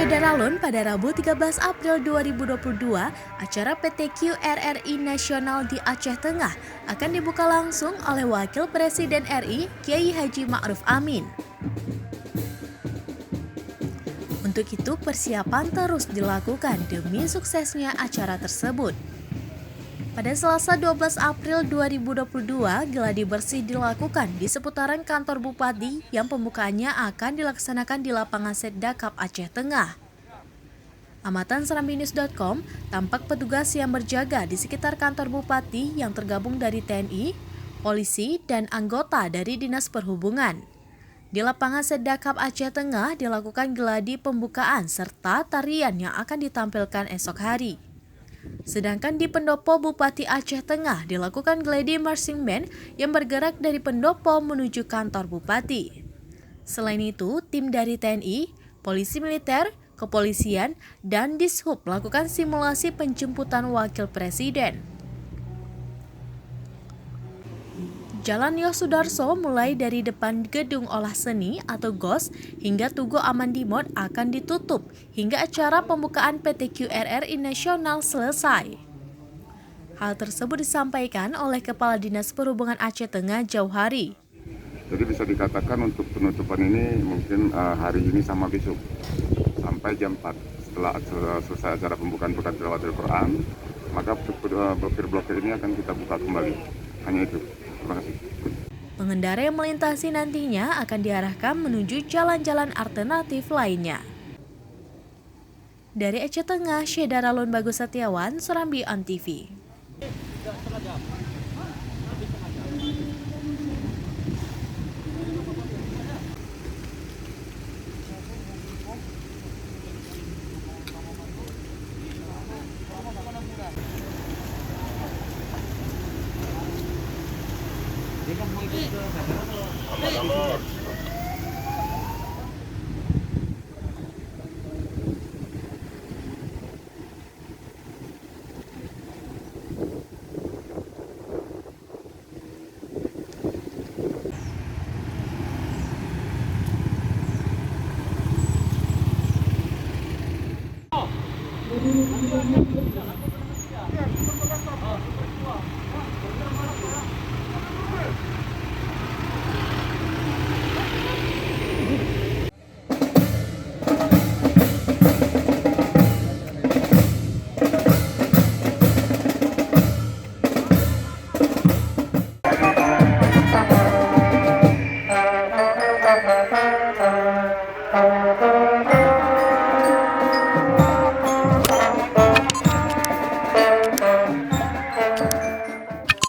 Syedaralun pada Rabu 13 April 2022, acara PTQ RRI Nasional di Aceh Tengah akan dibuka langsung oleh Wakil Presiden RI Kiai Haji Ma'ruf Amin. Untuk itu, persiapan terus dilakukan demi suksesnya acara tersebut. Pada Selasa 12 April 2022, geladi bersih dilakukan di seputaran kantor Bupati yang pembukaannya akan dilaksanakan di lapangan Seddakap Aceh Tengah. Amatan serambinews.com, tampak petugas yang berjaga di sekitar kantor Bupati yang tergabung dari TNI, polisi, dan anggota dari Dinas Perhubungan. Di lapangan Seddakap Aceh Tengah dilakukan geladi pembukaan serta tarian yang akan ditampilkan esok hari. Sedangkan di Pendopo Bupati Aceh Tengah dilakukan gladi marching band yang bergerak dari Pendopo menuju kantor Bupati. Selain itu, tim dari TNI, Polisi Militer, Kepolisian, dan Dishub melakukan simulasi penjemputan Wakil Presiden. Jalan Yosudarso mulai dari depan Gedung Olah Seni atau GOS hingga Tugu Amandimot akan ditutup hingga acara pembukaan PTQ RRI Nasional selesai. Hal tersebut disampaikan oleh Kepala Dinas Perhubungan Aceh Tengah Jauhari. Jadi bisa dikatakan untuk penutupan ini mungkin hari ini sama besok sampai jam 4 setelah selesai acara pembukaan pekan tilawatil Quran, maka blokir-blokir ini akan kita buka kembali. Hanya itu. Terima kasih. Pengendara yang melintasi nantinya akan diarahkan menuju jalan-jalan alternatif lainnya. Dari Aceh Tengah, Syedaralun Bagus Setiawan, Serambi On TV.